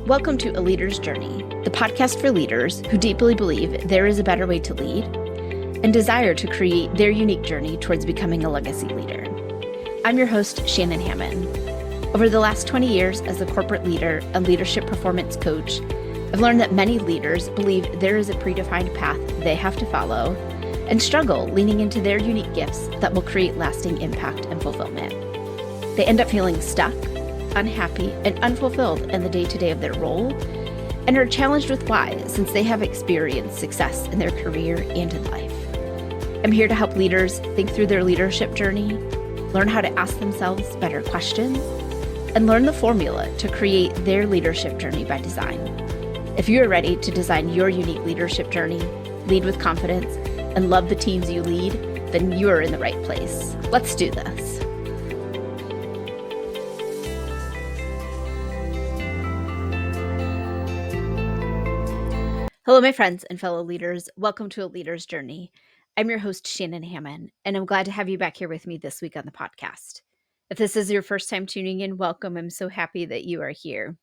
Welcome to A Leader's Journey, the podcast for leaders who deeply believe there is a better way to lead and desire to create their unique journey towards becoming a legacy leader. I'm your host, Shannon Hammond. Over the last 20 years as a corporate leader and leadership performance coach, I've learned that many leaders believe there is a predefined path they have to follow and struggle leaning into their unique gifts that will create lasting impact and fulfillment. They end up feeling stuck, unhappy, and unfulfilled in the day-to-day of their role, and are challenged with why, since they have experienced success in their career and in life. I'm here to help leaders think through their leadership journey, learn how to ask themselves better questions, and learn the formula to create their leadership journey by design. If you are ready to design your unique leadership journey, lead with confidence, and love the teams you lead, then you are in the right place. Let's do this. Hello, my friends and fellow leaders. Welcome to A Leader's Journey. I'm your host, Shannon Hammond, and I'm glad to have you back here with me this week on the podcast. If this is your first time tuning in, welcome. I'm so happy that you are here.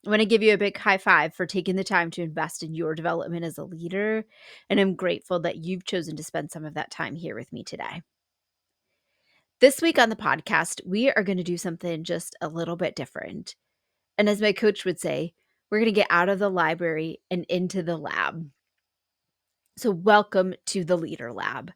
I want to give you a big high five for taking the time to invest in your development as a leader, and I'm grateful that you've chosen to spend some of that time here with me today. This week on the podcast, we are going to do something just a little bit different. And as my coach would say, we're going to get out of the library and into the lab. So welcome to the Leader Lab.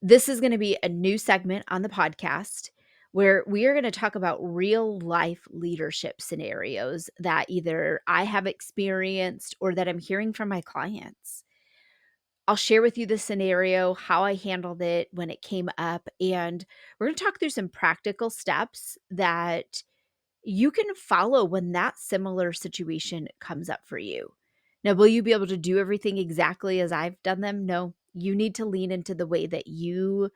This is going to be a new segment on the podcast where we are going to talk about real life leadership scenarios that either I have experienced or that I'm hearing from my clients. I'll share with you the scenario, how I handled it when it came up, and we're going to talk through some practical steps that you can follow when that similar situation comes up for you. Now, will you be able to do everything exactly as I've done them? No, you need to lean into the way that you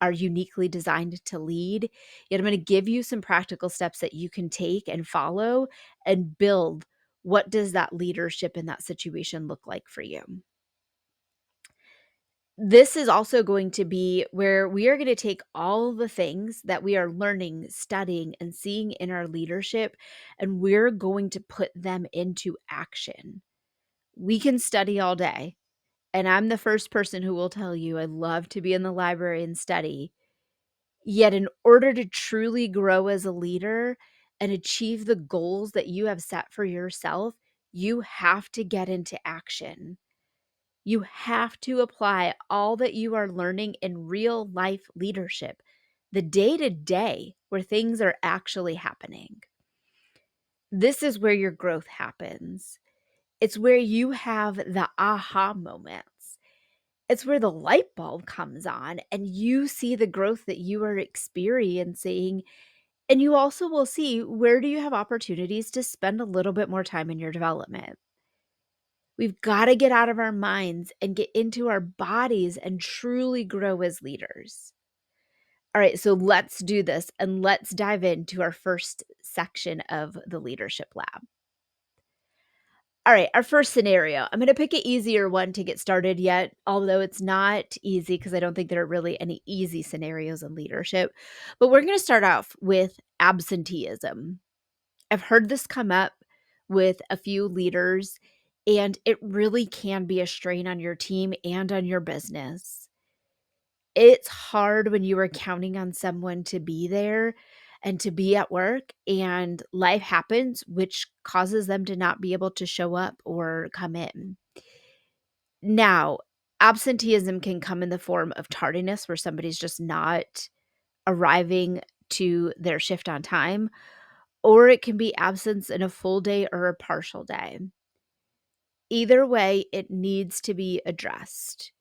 are uniquely designed to lead. Yet I'm going to give you some practical steps that you can take and follow and build. What does that leadership in that situation look like for you? This is also going to be where we are going to take all the things that we are learning, studying, and seeing in our leadership, and we're going to put them into action. We can study all day, and I'm the first person who will tell you I love to be in the library and study. Yet in order to truly grow as a leader and achieve the goals that you have set for yourself, you have to get into action. You have to apply all that you are learning in real life leadership, the day-to-day where things are actually happening. This is where your growth happens. It's where you have the aha moments. It's where the light bulb comes on and you see the growth that you are experiencing. And you also will see, where do you have opportunities to spend a little bit more time in your development? We've got to get out of our minds and get into our bodies and truly grow as leaders. All right, so let's do this and let's dive into our first section of the Leadership Lab. All right, our first scenario. I'm going to pick an easier one to get started yet, although it's not easy because I don't think there are really any easy scenarios in leadership. But we're going to start off with absenteeism. I've heard this come up with a few leaders, and it really can be a strain on your team and on your business. It's hard when you are counting on someone to be there and to be at work, and life happens, which causes them to not be able to show up or come in. Now, absenteeism can come in the form of tardiness, where somebody's just not arriving to their shift on time, or it can be absence in a full day or a partial day. Either way, it needs to be addressed.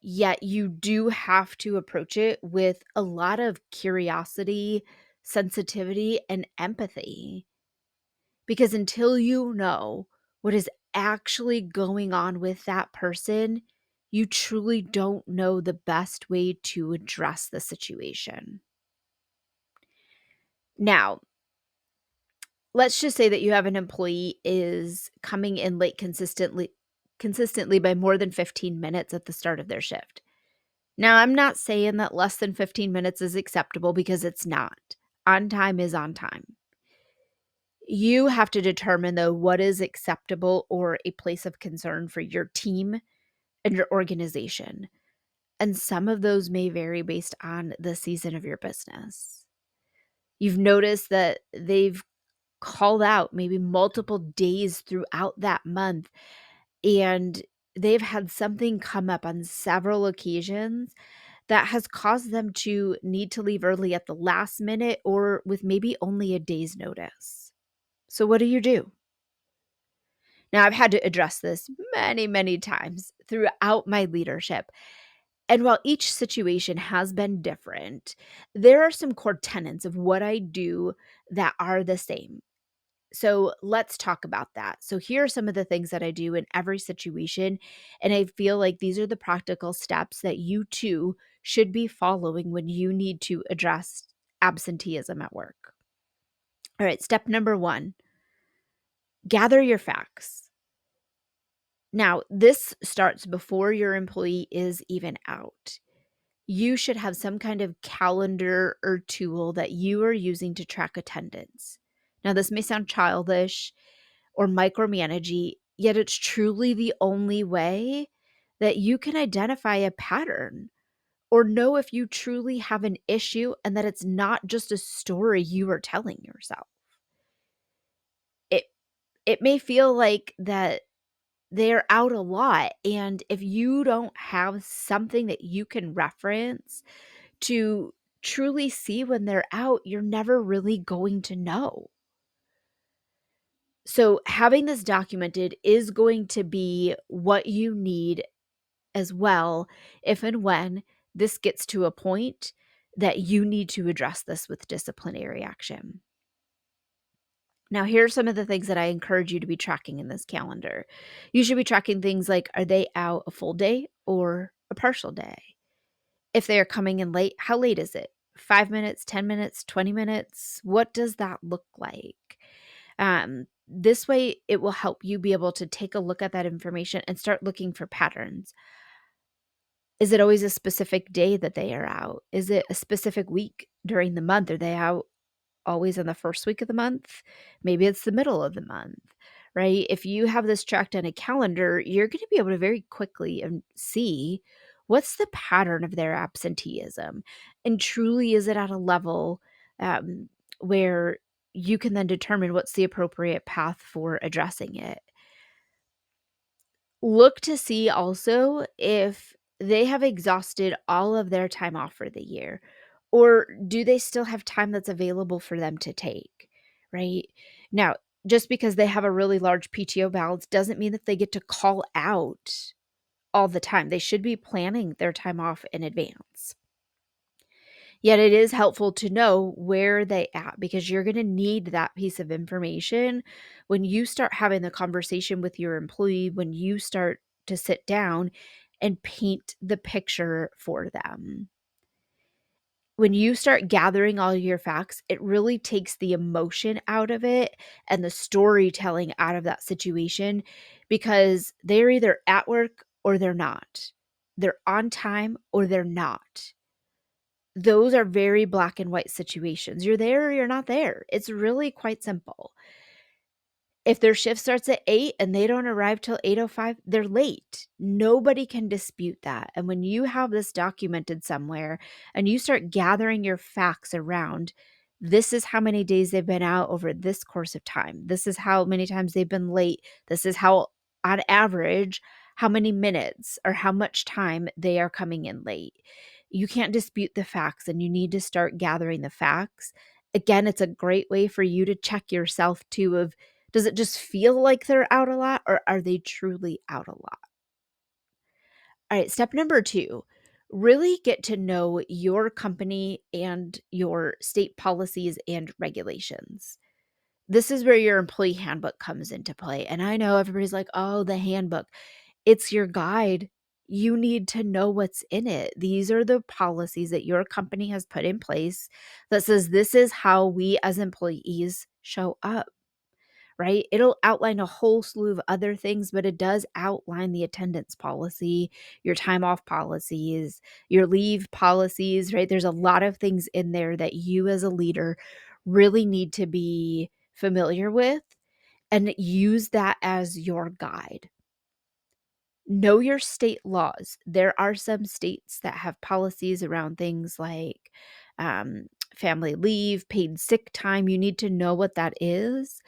Yet you do have to approach it with a lot of curiosity, sensitivity, and empathy. Because until you know what is actually going on with that person, you truly don't know the best way to address the situation. Now, let's just say that you have an employee is coming in late consistently by more than 15 minutes at the start of their shift. Now, I'm not saying that less than 15 minutes is acceptable, because it's not. On time is on time. You have to determine, though, what is acceptable or a place of concern for your team and your organization. And some of those may vary based on the season of your business. You've noticed that they've called out maybe multiple days throughout that month, and they've had something come up on several occasions that has caused them to need to leave early at the last minute or with maybe only a day's notice. So, what do you do? Now, I've had to address this many, many times throughout my leadership. And while each situation has been different, there are some core tenets of what I do that are the same. So let's talk about that. So here are some of the things that I do in every situation. And I feel like these are the practical steps that you too should be following when you need to address absenteeism at work. All right, step number one, gather your facts. Now, this starts before your employee is even out. You should have some kind of calendar or tool that you are using to track attendance. Now, this may sound childish or micromanagey, yet it's truly the only way that you can identify a pattern or know if you truly have an issue and that it's not just a story you are telling yourself. It it may feel like that they're out a lot, and if you don't have something that you can reference to truly see when they're out, you're never really going to know. So, having this documented is going to be what you need as well, if and when this gets to a point that you need to address this with disciplinary action. Now, here are some of the things that I encourage you to be tracking in this calendar. You should be tracking things like, are they out a full day or a partial day? If they are coming in late, how late is it? 5 minutes, 10 minutes, 20 minutes? What does that look like? This way, it will help you be able to take a look at that information and start looking for patterns. Is it always a specific day that they are out? Is it a specific week during the month? Are they out always in the first week of the month? Maybe it's the middle of the month, right? If you have this tracked on a calendar, you're going to be able to very quickly see what's the pattern of their absenteeism. And truly, is it at a level um, where you can then determine what's the appropriate path for addressing it? Look to see also if they have exhausted all of their time off for the year, or do they still have time that's available for them to take, right? Now, just because they have a really large PTO balance doesn't mean that they get to call out all the time. They should be planning their time off in advance. Yet it is helpful to know where they at because you're going to need that piece of information when you start having the conversation with your employee, when you start to sit down and paint the picture for them. When you start gathering all your facts, it really takes the emotion out of it and the storytelling out of that situation because they're either at work or they're not. They're on time or they're not. Those are very black and white situations. You're there or you're not there. It's really quite simple. If their shift starts at 8 and they don't arrive till 8:05, they're late. Nobody can dispute that. And when you have this documented somewhere and you start gathering your facts around, this is how many days they've been out over this course of time. This is how many times they've been late. This is how, on average, how many minutes or how much time they are coming in late. You can't dispute the facts and you need to start gathering the facts. Again, it's a great way for you to check yourself too of, does it just feel like they're out a lot or are they truly out a lot? All right, step number 2, really get to know your company and your state policies and regulations. This is where your employee handbook comes into play. And I know everybody's like, oh, the handbook. It's your guide. You need to know what's in it. These are the policies that your company has put in place that says this is how we as employees show up. Right? It'll outline a whole slew of other things, but it does outline the attendance policy, your time off policies, your leave policies, right? There's a lot of things in there that you as a leader really need to be familiar with, and use that as your guide. Know your state laws. There are some states that have policies around things like um, family leave, paid sick time. You need to know what that is.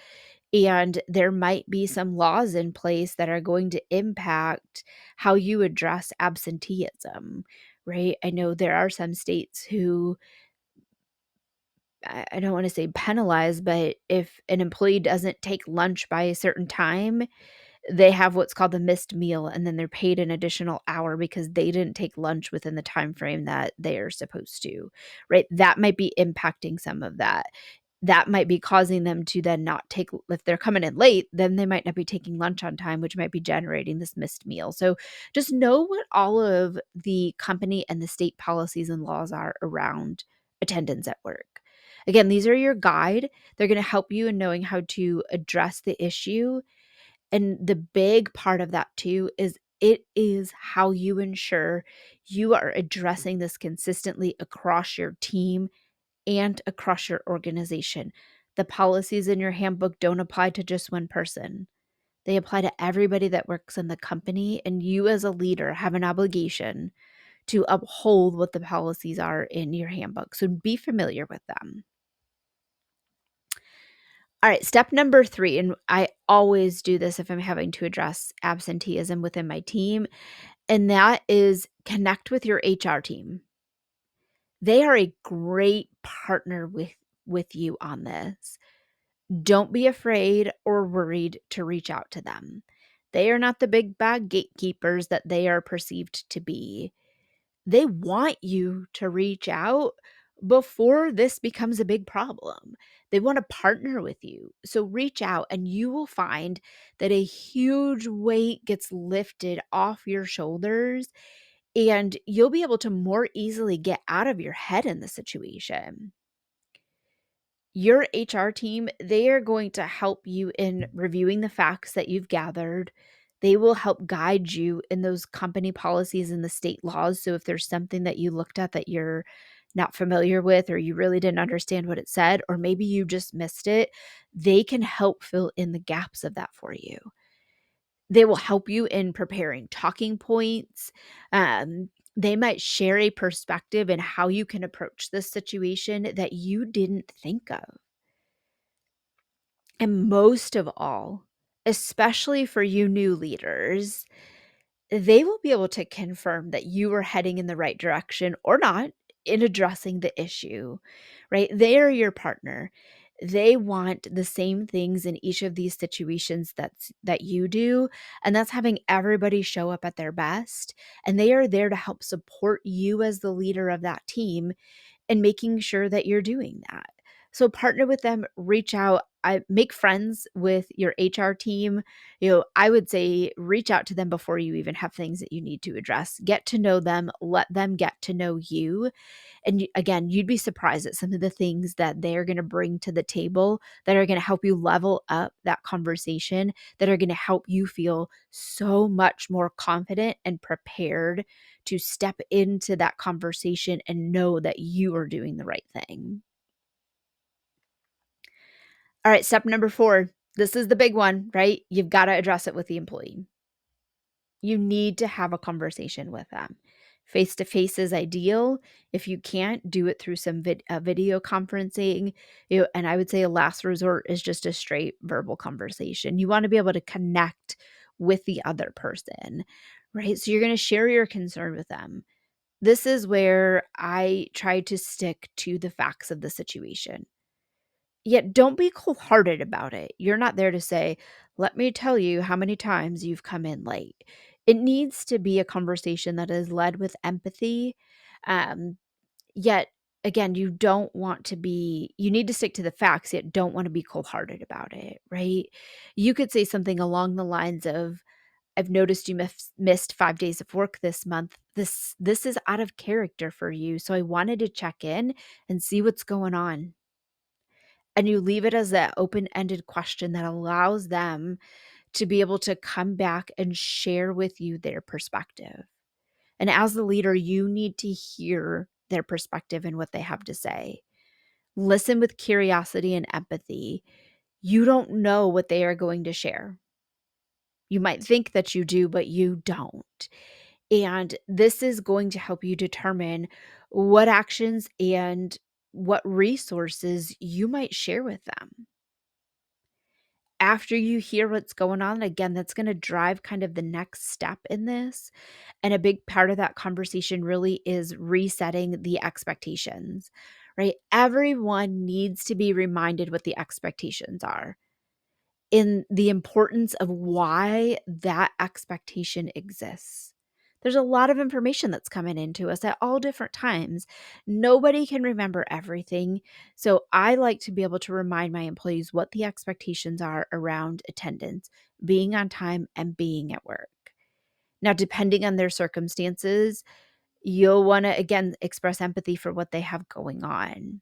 And there might be some laws in place that are going to impact how you address absenteeism, right? I know there are some states who, I don't want to say penalize, but if an employee doesn't take lunch by a certain time, they have what's called the missed meal, and then they're paid an additional hour because they didn't take lunch within the time frame that they are supposed to, right? That might be impacting some of that. That might be causing them to then not take, if they're coming in late, then they might not be taking lunch on time, which might be generating this missed meal. So just know what all of the company and the state policies and laws are around attendance at work. Again, these are your guide. They're going to help you in knowing how to address the issue, and the big part of that too is it is how you ensure you are addressing this consistently across your team and across your organization. The policies in your handbook don't apply to just one person. They apply to everybody that works in the company, and you as a leader have an obligation to uphold what the policies are in your handbook. So be familiar with them. All right, step number 3, and I always do this if I'm having to address absenteeism within my team, and that is connect with your HR team. They are a great partner with you on this. Don't be afraid or worried to reach out to them. They are not the big bad gatekeepers that they are perceived to be. They want you to reach out before this becomes a big problem. They want to partner with you. So reach out, and you will find that a huge weight gets lifted off your shoulders, and you'll be able to more easily get out of your head in the situation. Your HR team, they are going to help you in reviewing the facts that you've gathered. They will help guide you in those company policies and the state laws. So if there's something that you looked at that you're not familiar with, or you really didn't understand what it said, or maybe you just missed it, they can help fill in the gaps of that for you. They will help you in preparing talking points. They might share a perspective and how you can approach this situation that you didn't think of. And most of all, especially for you new leaders, they will be able to confirm that you are heading in the right direction or not in addressing the issue, right? They are your partner. They want the same things in each of these situations that you do, and that's having everybody show up at their best, and they are there to help support you as the leader of that team and making sure that you're doing that. So partner with them, reach out, I make friends with your HR team. I would say reach out to them before you even have things that you need to address. Get to know them, let them get to know you. And again, you'd be surprised at some of the things that they're going to bring to the table that are going to help you level up that conversation, that are going to help you feel so much more confident and prepared to step into that conversation and know that you are doing the right thing. All right, step number 4. This is the big one, right? You've got to address it with the employee. You need to have a conversation with them. Face to face is ideal. If you can't, do it through some video conferencing. And I would say a last resort is just a straight verbal conversation. You want to be able to connect with the other person, right? So you're going to share your concern with them. This is where I try to stick to the facts of the situation. Yet don't be cold-hearted about it. You're not there to say, "Let me tell you how many times you've come in late." It needs to be a conversation that is led with empathy. Um, Yet again, you need to stick to the facts, yet don't want to be cold-hearted about it, right? You could say something along the lines of, "I've noticed you missed 5 days of work this month. This is out of character for you, so I wanted to check in and see what's going on." And you leave it as that open-ended question that allows them to be able to come back and share with you their perspective. And as the leader, you need to hear their perspective and what they have to say. Listen with curiosity and empathy. You don't know what they are going to share. You might think that you do, but you don't. And this is going to help you determine what actions and what resources you might share with them. After you hear what's going on, again, that's going to drive kind of the next step in this. And a big part of that conversation really is resetting the expectations, right? Everyone needs to be reminded what the expectations are in the importance of why that expectation exists. There's a lot of information that's coming into us at all different times. Nobody can remember everything. So I like to be able to remind my employees what the expectations are around attendance, being on time, and being at work. Now, depending on their circumstances, you'll want to, again, express empathy for what they have going on.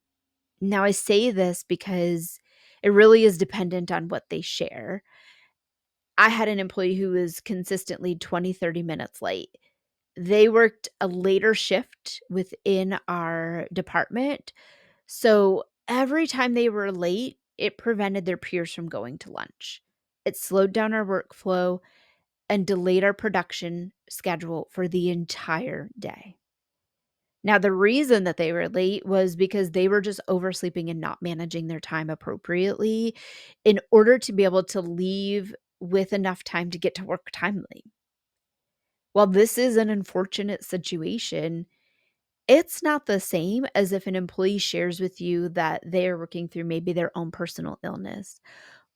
Now, I say this because it really is dependent on what they share. I had an employee who was consistently 20, 30 minutes late. They worked a later shift within our department. So every time they were late, it prevented their peers from going to lunch. It slowed down our workflow and delayed our production schedule for the entire day. Now, the reason that they were late was because they were just oversleeping and not managing their time appropriately in order to be able to leave with enough time to get to work timely. While this is an unfortunate situation, it's not the same as if an employee shares with you that they are working through maybe their own personal illness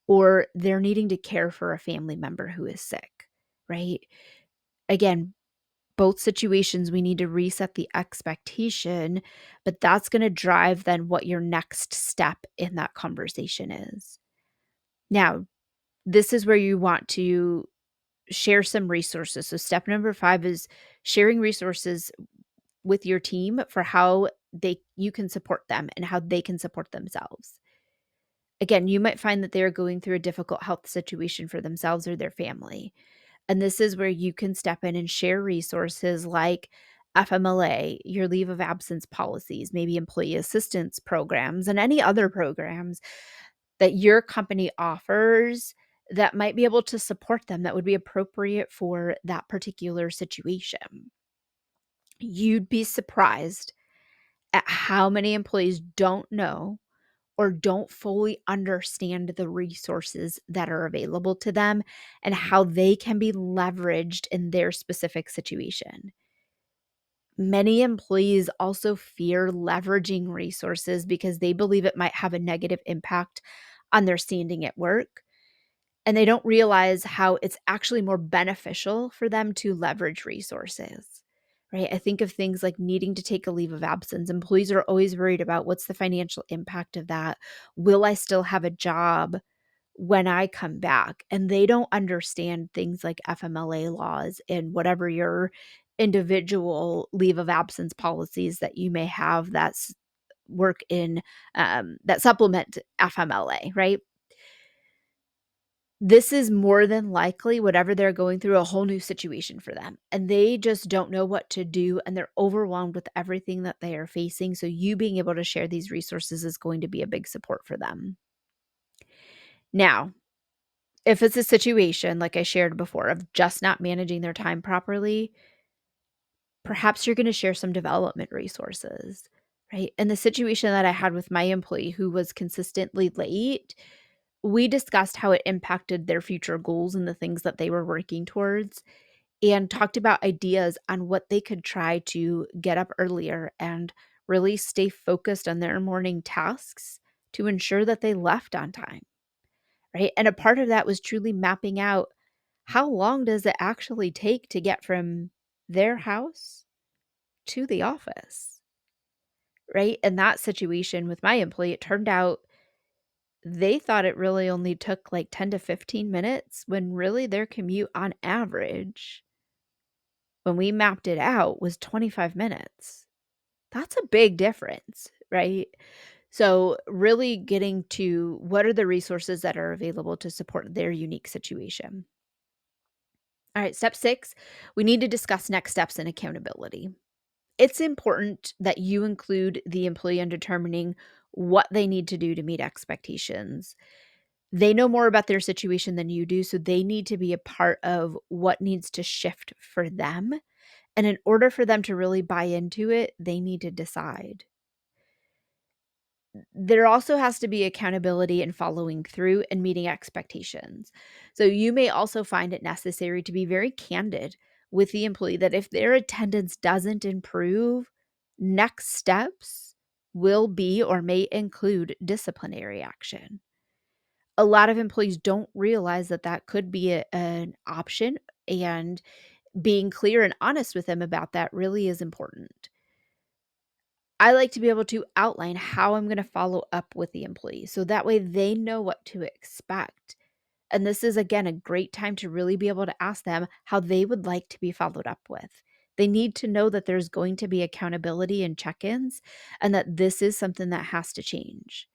or they're needing to care for a family member who is sick, right? Again, both situations, we need to reset the expectation, but that's going to drive then what your next step in that conversation is. Now, this is where you want to share some resources. So, step number 5 is sharing resources with your team for how you can support them and how they can support themselves. Again, you might find that they are going through a difficult health situation for themselves or their family. And this is where you can step in and share resources like FMLA, your leave of absence policies, maybe employee assistance programs, and any other programs that your company offers that might be able to support them that would be appropriate for that particular situation. You'd be surprised at how many employees don't know or don't fully understand the resources that are available to them and how they can be leveraged in their specific situation. Many employees also fear leveraging resources because they believe it might have a negative impact on their standing at work. And they don't realize how it's actually more beneficial for them to leverage resources, right? I think of things like needing to take a leave of absence. Employees are always worried about what's the financial impact of that? Will I still have a job when I come back? And they don't understand things like FMLA laws and whatever your individual leave of absence policies that you may have that's work in that supplement FMLA, right? This is more than likely whatever they're going through, a whole new situation for them, and they just don't know what to do, and they're overwhelmed with everything that they are facing, so you being able to share these resources is going to be a big support for them. Now, if it's a situation like I shared before of just not managing their time properly, perhaps you're gonna share some development resources, right? In the situation that I had with my employee who was consistently late, we discussed how it impacted their future goals and the things that they were working towards, and talked about ideas on what they could try to get up earlier and really stay focused on their morning tasks to ensure that they left on time, right? And a part of that was truly mapping out how long does it actually take to get from their house to the office, right? In that situation with my employee, it turned out they thought it really only took like 10 to 15 minutes when really their commute on average, when we mapped it out, was 25 minutes. That's a big difference, right? So, really getting to what are the resources that are available to support their unique situation. All right, step 6, we need to discuss next steps and accountability. It's important that you include the employee in determining what they need to do to meet expectations. They know more about their situation than you do, so they need to be a part of what needs to shift for them. And in order for them to really buy into it, they need to decide. There also has to be accountability and following through and meeting expectations. So you may also find it necessary to be very candid with the employee that if their attendance doesn't improve, next steps will be or may include disciplinary action. A lot of employees don't realize that that could be an option, and being clear and honest with them about that really is important. I like to be able to outline how I'm gonna follow up with the employee, so that way they know what to expect. And this is, again, a great time to really be able to ask them how they would like to be followed up with. They need to know that there's going to be accountability and check-ins, and that this is something that has to change.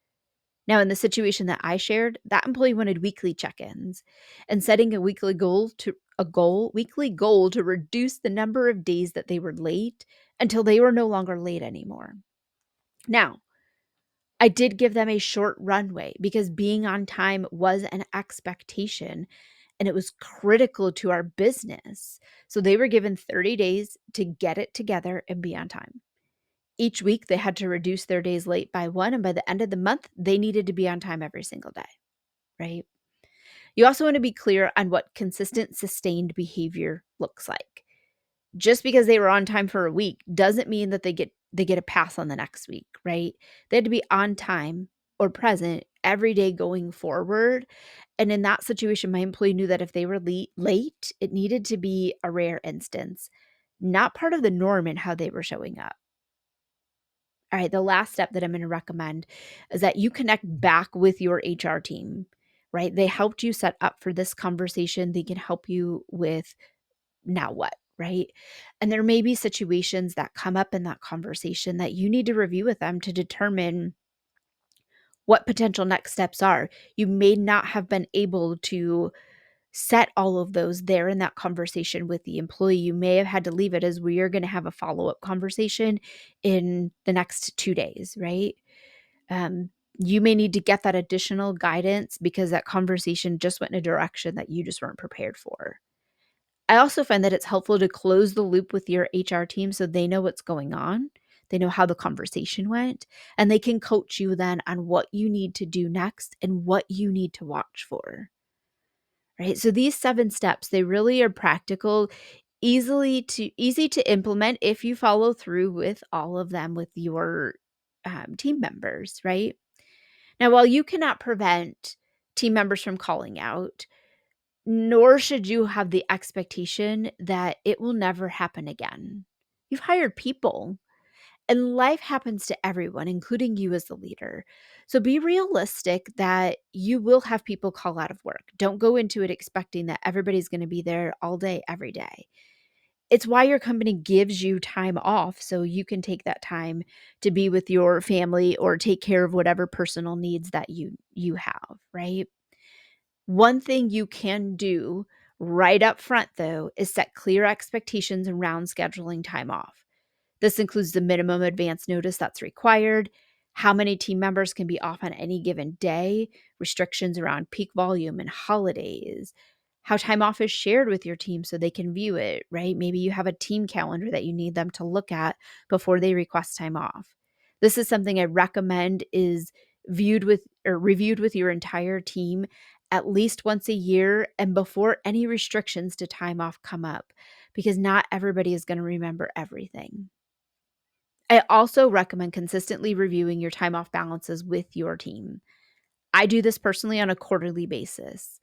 Now, in the situation that I shared, that employee wanted weekly check-ins and setting a weekly goal to reduce the number of days that they were late until they were no longer late anymore. Now, I did give them a short runway because being on time was an expectation and it was critical to our business. So they were given 30 days to get it together and be on time. Each week, they had to reduce their days late by one, and by the end of the month, they needed to be on time every single day, right? You also want to be clear on what consistent, sustained behavior looks like. Just because they were on time for a week doesn't mean that they get a pass on the next week, right? They had to be on time or present every day going forward. And in that situation, my employee knew that if they were late, it needed to be a rare instance, not part of the norm in how they were showing up. All right, the last step that I'm going to recommend is that you connect back with your HR team, right? They helped you set up for this conversation. They can help you with now what, right? And there may be situations that come up in that conversation that you need to review with them to determine what potential next steps are. You may not have been able to set all of those there in that conversation with the employee. You may have had to leave it as we are going to have a follow-up conversation in the next 2 days, right? Um, you may need to get that additional guidance because that conversation just went in a direction that you just weren't prepared for. I also find that it's helpful to close the loop with your HR team so they know what's going on. They know how the conversation went, and they can coach you then on what you need to do next and what you need to watch for. Right? So these 7 steps, they really are practical, easy to implement if you follow through with all of them with your team members, right? Now, while you cannot prevent team members from calling out, nor should you have the expectation that it will never happen again. You've hired people, and life happens to everyone, including you as the leader. So be realistic that you will have people call out of work. Don't go into it expecting that everybody's going to be there all day, every day. It's why your company gives you time off so you can take that time to be with your family or take care of whatever personal needs that you have, right? One thing you can do right up front, though, is set clear expectations around scheduling time off. This includes the minimum advance notice that's required, how many team members can be off on any given day, restrictions around peak volume and holidays, how time off is shared with your team so they can view it, right? Maybe you have a team calendar that you need them to look at before they request time off. This is something I recommend is viewed with or reviewed with your entire team at least once a year and before any restrictions to time off come up, because not everybody is going to remember everything. I also recommend consistently reviewing your time off balances with your team. I do this personally on a quarterly basis.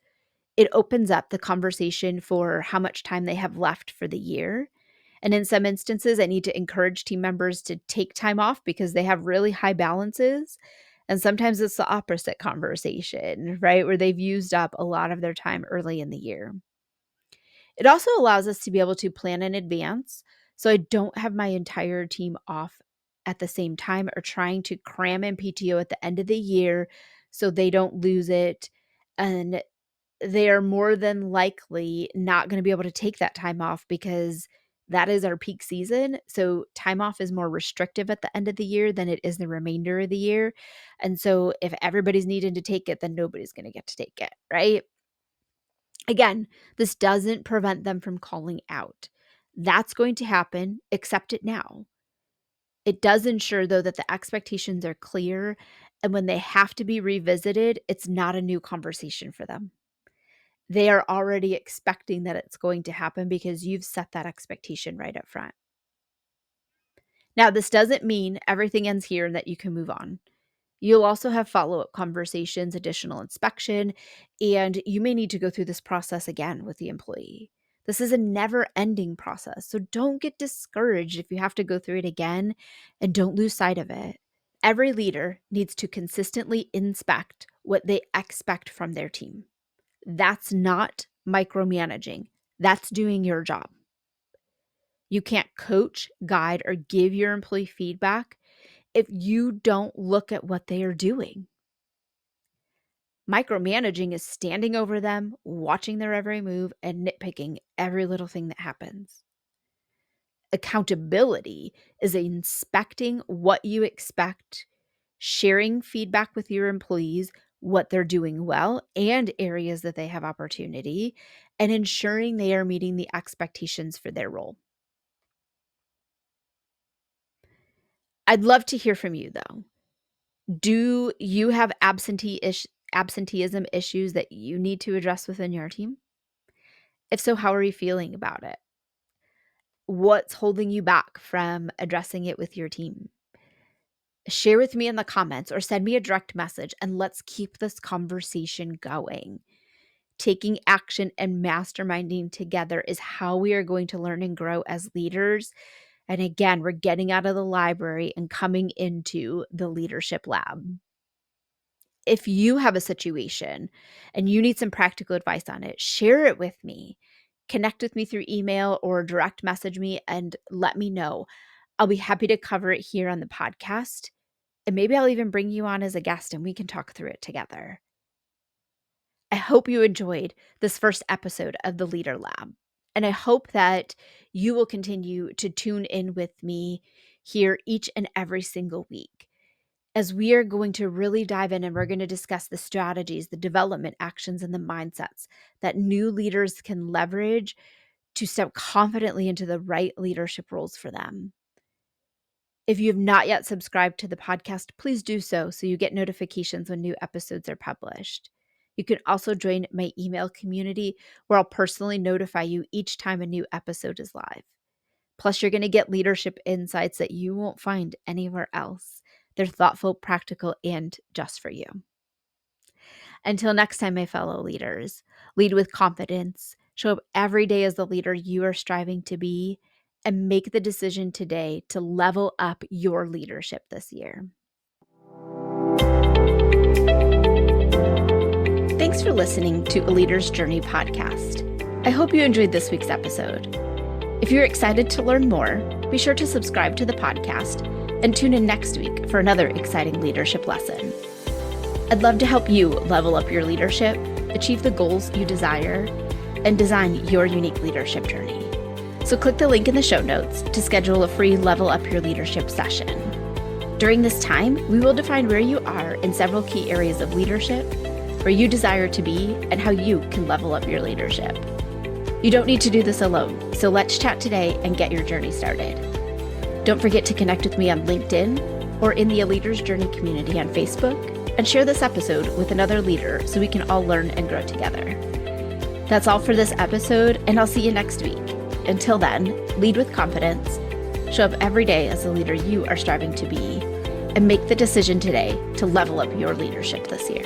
It opens up the conversation for how much time they have left for the year. And in some instances, I need to encourage team members to take time off because they have really high balances. And sometimes it's the opposite conversation, right? Where they've used up a lot of their time early in the year. It also allows us to be able to plan in advance. So I don't have my entire team off at the same time or trying to cram in PTO at the end of the year so they don't lose it. And they are more than likely not going to be able to take that time off because That is our peak season. So time off is more restrictive at the end of the year than it is the remainder of the year. And so if everybody's needing to take it, then nobody's going to get to take it, right? Again, this doesn't prevent them from calling out. That's going to happen. Accept it now. It does ensure, though, that the expectations are clear. And when they have to be revisited, it's not a new conversation for them. They are already expecting that it's going to happen because you've set that expectation right up front. Now, this doesn't mean everything ends here and that you can move on. You'll also have follow-up conversations, additional inspection, and you may need to go through this process again with the employee. This is a never-ending process, so don't get discouraged if you have to go through it again, and don't lose sight of it. Every leader needs to consistently inspect what they expect from their team. That's not micromanaging. That's doing your job. You can't coach, guide, or give your employee feedback if you don't look at what they are doing. Micromanaging is standing over them, watching their every move, and nitpicking every little thing that happens. Accountability is inspecting what you expect, sharing feedback with your employees, what they're doing well and areas that they have opportunity, and ensuring they are meeting the expectations for their role. I'd love to hear from you, though. Do you have absenteeism issues that you need to address within your team? If so, how are you feeling about it? What's holding you back from addressing it with your team? Share with me in the comments or send me a direct message, and let's keep this conversation going. Taking action and masterminding together is how we are going to learn and grow as leaders. And again, we're getting out of the library and coming into the leadership lab. If you have a situation and you need some practical advice on it, share it with me. Connect with me through email or direct message me and let me know. I'll be happy to cover it here on the podcast. And maybe I'll even bring you on as a guest and we can talk through it together. I hope you enjoyed this first episode of the Leader Lab. And I hope that you will continue to tune in with me here each and every single week, as we are going to really dive in and we're going to discuss the strategies, the development actions, and the mindsets that new leaders can leverage to step confidently into the right leadership roles for them. If you have not yet subscribed to the podcast, please do so you get notifications when new episodes are published. You can also join my email community where I'll personally notify you each time a new episode is live. Plus, you're going to get leadership insights that you won't find anywhere else. They're thoughtful, practical, and just for you. Until next time, my fellow leaders, lead with confidence, show up every day as the leader you are striving to be, and make the decision today to level up your leadership this year. Thanks for listening to A Leader's Journey podcast. I hope you enjoyed this week's episode. If you're excited to learn more, be sure to subscribe to the podcast and tune in next week for another exciting leadership lesson. I'd love to help you level up your leadership, achieve the goals you desire, and design your unique leadership journey. So click the link in the show notes to schedule a free Level Up Your Leadership session. During this time, we will define where you are in several key areas of leadership, where you desire to be, and how you can level up your leadership. You don't need to do this alone, so let's chat today and get your journey started. Don't forget to connect with me on LinkedIn or in the A Leader's Journey community on Facebook, and share this episode with another leader so we can all learn and grow together. That's all for this episode, and I'll see you next week. Until then, lead with confidence, show up every day as the leader you are striving to be, and make the decision today to level up your leadership this year.